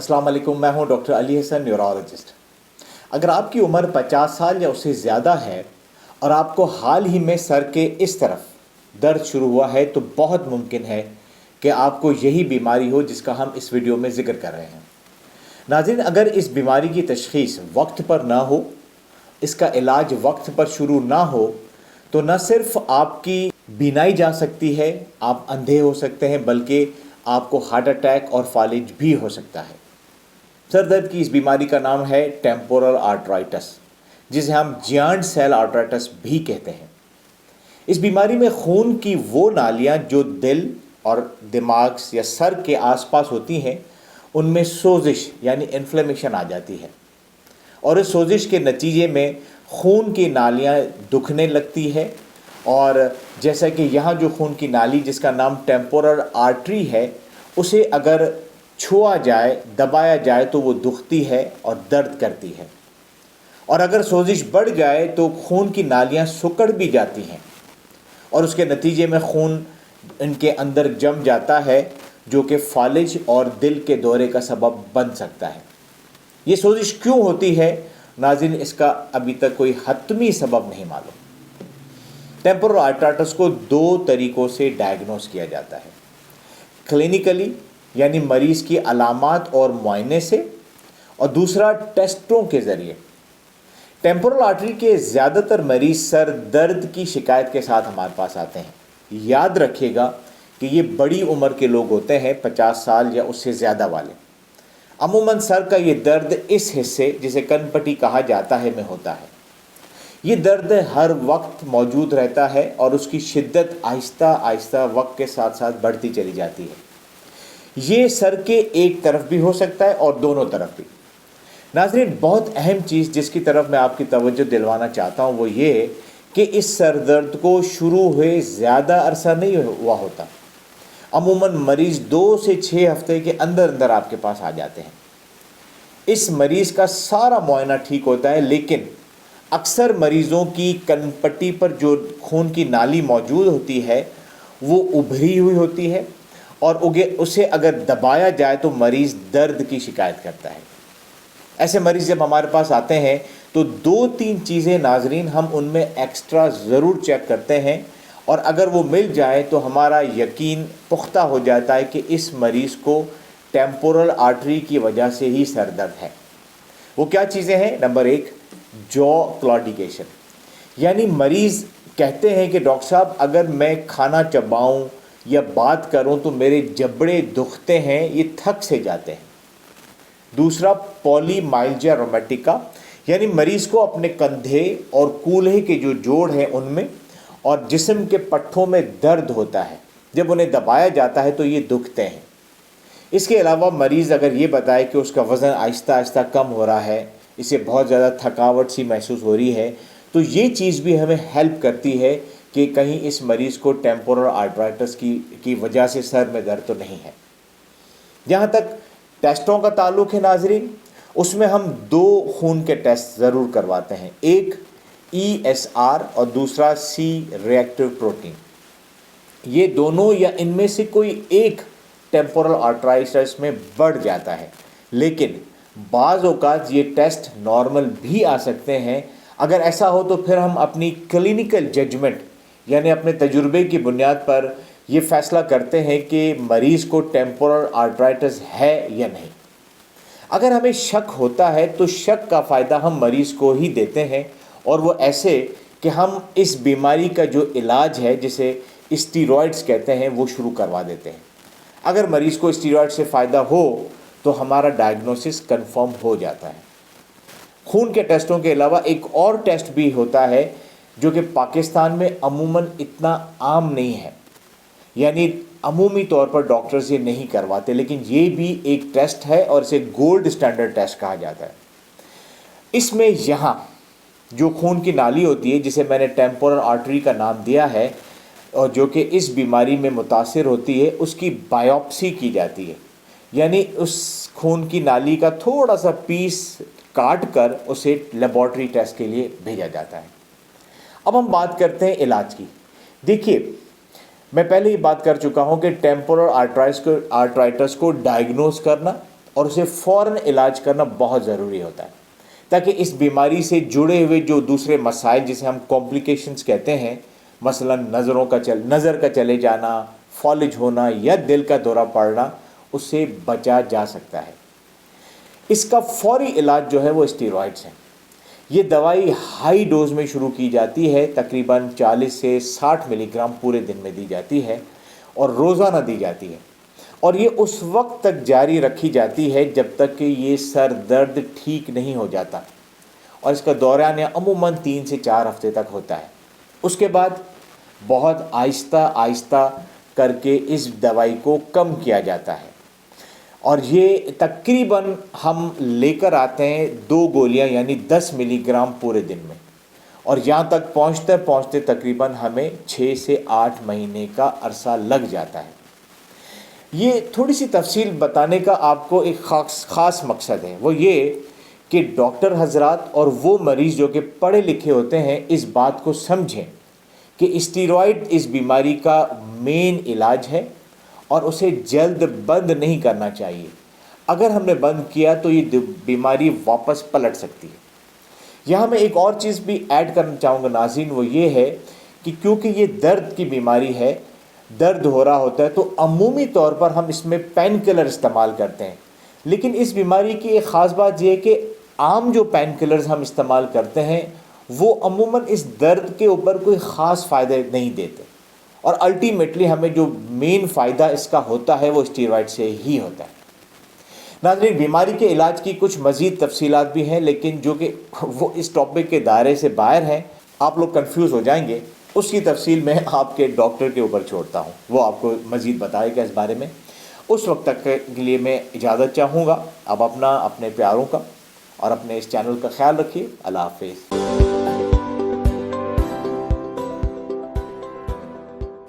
अस्सलाम वालेकुम, मैं हूं डॉक्टर अली हसन, न्यूरोलॉजिस्ट। अगर आपकी उम्र 50 साल या उससे ज़्यादा है और आपको हाल ही में सर के इस तरफ दर्द शुरू हुआ है तो बहुत मुमकिन है कि आपको यही बीमारी हो जिसका हम इस वीडियो में ज़िक्र कर रहे हैं। नाज़रीन, अगर इस बीमारी की तशख़ीस वक्त पर ना हो, इसका इलाज वक्त पर शुरू ना हो, तो न सिर्फ आपकी बीनाई जा सकती है, आप अंधे हो सकते हैं, बल्कि आपको हार्ट अटैक और फालिज भी हो सकता है। सर दर्द की इस बीमारी का नाम है टेम्पोरल आर्थराइटिस, जिसे हम जियांट सेल आर्थराइटिस भी कहते हैं। इस बीमारी में खून की वो नालियाँ जो दिल और दिमाग या सर के आसपास होती हैं, उनमें सोजिश यानी इन्फ्लेमेशन आ जाती है और इस सोजिश के नतीजे में खून की नालियाँ दुखने लगती है। और जैसा कि यहाँ जो खून की नाली जिसका नाम टेम्पोरल आर्टरी है, उसे अगर छुआ जाए, दबाया जाए तो वो दुखती है और दर्द करती है। और अगर सोजिश बढ़ जाए तो खून की नालियाँ सिकुड़ भी जाती हैं और उसके नतीजे में खून इनके अंदर जम जाता है, जो कि फालिज और दिल के दौरे का सबब बन सकता है। ये सोजिश क्यों होती है नाज़रीन, इसका अभी तक कोई हतमी सबब नहीं मालूम। टेम्पोरल आर्थराइटिस को दो तरीक़ों से डायग्नोस किया जाता है, क्लिनिकली यानी मरीज़ की अलामात और मुआयने से, और दूसरा टेस्टों के ज़रिए। टेम्पोरल आर्टरी के ज़्यादातर मरीज़ सर दर्द की शिकायत के साथ हमारे पास आते हैं। याद रखिएगा कि ये बड़ी उम्र के लोग होते हैं, 50 साल या उससे ज़्यादा वाले। अमूमन सर का ये दर्द इस हिस्से जिसे कनपट्टी कहा जाता है में होता है। ये दर्द हर वक्त मौजूद रहता है और उसकी शिद्दत आहिस्ता आहिस्ता वक्त के साथ साथ बढ़ती चली जाती है। ये सर के एक तरफ भी हो सकता है और दोनों तरफ भी। नाज़रीन, बहुत अहम चीज़ जिसकी तरफ मैं आपकी तवज्जो दिलवाना चाहता हूँ वो ये कि इस सर दर्द को शुरू हुए ज़्यादा अरसा नहीं हुआ होता। अमूमन मरीज़ 2 से 6 हफ्ते के अंदर अंदर आपके पास आ जाते हैं। इस मरीज़ का सारा मुआयना ठीक होता है, लेकिन अक्सर मरीज़ों की कनपट्टी पर जो खून की नाली मौजूद होती है वो उभरी हुई होती है और उसे अगर दबाया जाए तो मरीज़ दर्द की शिकायत करता है। ऐसे मरीज़ जब हमारे पास आते हैं तो 2-3 चीज़ें नाज़रीन हम उनमें एक्स्ट्रा ज़रूर चेक करते हैं, और अगर वो मिल जाए तो हमारा यकीन पुख्ता हो जाता है कि इस मरीज़ को टेम्पोरल आर्टरी की वजह से ही सर दर्द है। वो क्या चीज़ें हैं? नंबर 1, जॉ क्लॉडिकेशन, यानी मरीज़ कहते हैं कि डॉक्टर साहब अगर मैं खाना चबाऊं या बात करूं तो मेरे जबड़े दुखते हैं, ये थक से जाते हैं। दूसरा, पॉलीमाइल्जिया रोमैटिका, यानी मरीज़ को अपने कंधे और कूल्हे के जो जोड़ हैं उनमें और जिस्म के पट्ठों में दर्द होता है। जब उन्हें दबाया जाता है तो ये दुखते हैं। इसके अलावा मरीज़ अगर ये बताए कि उसका वज़न आहिस्ता आहिस्ता कम हो रहा है, इसे बहुत ज़्यादा थकावट सी महसूस हो रही है, तो ये चीज़ भी हमें हेल्प करती है कि कहीं इस मरीज़ को टेम्पोरल आर्थराइटिस की वजह से सर में दर्द तो नहीं है। जहाँ तक टेस्टों का ताल्लुक़ है नाज़रीन, उसमें हम 2 खून के टेस्ट ज़रूर करवाते हैं, एक ESR और दूसरा C रिएक्टिव प्रोटीन। ये दोनों या इनमें से कोई एक टेम्पोरल आर्थराइटिस में बढ़ जाता है, लेकिन बाज़ औक़ात ये टेस्ट नॉर्मल भी आ सकते हैं। अगर ऐसा हो तो फिर हम अपनी क्लिनिकल जजमेंट यानी अपने तजुर्बे की बुनियाद पर ये फ़ैसला करते हैं कि मरीज़ को टेम्पोरल आर्थराइटिस है या नहीं। अगर हमें शक होता है तो शक का फ़ायदा हम मरीज़ को ही देते हैं, और वो ऐसे कि हम इस बीमारी का जो इलाज है जिसे स्टीरॉयड्स कहते हैं वो शुरू करवा देते हैं। अगर मरीज़ को स्टीरॉयड से फ़ायदा हो तो हमारा डायग्नोसिस कंफर्म हो जाता है। खून के टेस्टों के अलावा एक और टेस्ट भी होता है जो कि पाकिस्तान में अमूमन इतना आम नहीं है, यानी अमूमी तौर पर डॉक्टर्स ये नहीं करवाते, लेकिन ये भी एक टेस्ट है और इसे गोल्ड स्टैंडर्ड टेस्ट कहा जाता है। इसमें यहाँ जो खून की नाली होती है जिसे मैंने टेम्पोरल आर्टरी का नाम दिया है और जो कि इस बीमारी में मुतासिर होती है, उसकी बायोप्सी की जाती है, यानी उस खून की नाली का थोड़ा सा पीस काट कर उसे लेबॉर्ट्री टेस्ट के लिए भेजा जाता है। अब हम बात करते हैं इलाज की। देखिए, मैं पहले ही बात कर चुका हूं कि टेम्पोरल आर्थराइटिस को डायग्नोस करना اور اسے فوراً علاج کرنا بہت ضروری ہوتا ہے، تاکہ اس بیماری سے جڑے ہوئے جو دوسرے مسائل جسے ہم کمپلیکیشنز کہتے ہیں، مثلا نظر کا چلے جانا، فالج ہونا یا دل کا دورہ پڑنا، اس سے بچا جا سکتا ہے۔ اس کا فوری علاج جو ہے وہ اسٹیرائڈز ہیں۔ یہ دوائی ہائی ڈوز میں شروع کی جاتی ہے، تقریباً 40 سے 60 ملی گرام پورے دن میں دی جاتی ہے اور روزانہ دی جاتی ہے، اور یہ اس وقت تک جاری رکھی جاتی ہے جب تک کہ یہ سر درد ٹھیک نہیں ہو جاتا، اور اس کا دورانیہ عموماً 3 سے 4 ہفتے تک ہوتا ہے۔ اس کے بعد بہت آہستہ آہستہ کر کے اس دوائی کو کم کیا جاتا ہے، اور یہ تقریباً ہم لے کر آتے ہیں 2 گولیاں یعنی 10 ملی گرام پورے دن میں، اور یہاں تک پہنچتے پہنچتے تقریباً ہمیں 6 سے 8 مہینے کا عرصہ لگ جاتا ہے۔ یہ تھوڑی سی تفصیل بتانے کا آپ کو ایک خاص مقصد ہے، وہ یہ کہ ڈاکٹر حضرات اور وہ مریض جو کہ پڑھے لکھے ہوتے ہیں اس بات کو سمجھیں کہ اسٹیرائڈ اس بیماری کا مین علاج ہے، اور اسے جلد بند نہیں کرنا چاہیے۔ اگر ہم نے بند کیا تو یہ بیماری واپس پلٹ سکتی ہے۔ یہاں میں ایک اور چیز بھی ایڈ کرنا چاہوں گا ناظرین، وہ یہ ہے کہ کیونکہ یہ درد کی بیماری ہے، درد ہو رہا ہوتا ہے، تو عمومی طور پر ہم اس میں پین کلر استعمال کرتے ہیں، لیکن اس بیماری کی ایک خاص بات یہ ہے کہ عام جو پین کلرز ہم استعمال کرتے ہیں وہ عموماً اس درد کے اوپر کوئی خاص فائدہ نہیں دیتے، اور الٹیمیٹلی ہمیں جو مین فائدہ اس کا ہوتا ہے وہ اسٹیرائڈ سے ہی ہوتا ہے۔ ناظرین، بیماری کے علاج کی کچھ مزید تفصیلات بھی ہیں، لیکن جو کہ وہ اس ٹاپک کے دائرے سے باہر ہیں، آپ لوگ کنفیوز ہو جائیں گے، اس کی تفصیل میں آپ کے ڈاکٹر کے اوپر چھوڑتا ہوں، وہ آپ کو مزید بتائے گا اس بارے میں۔ اس وقت تک کے لیے میں اجازت چاہوں گا۔ اب اپنے پیاروں کا اور اپنے اس چینل کا خیال رکھیے۔ اللہ حافظ۔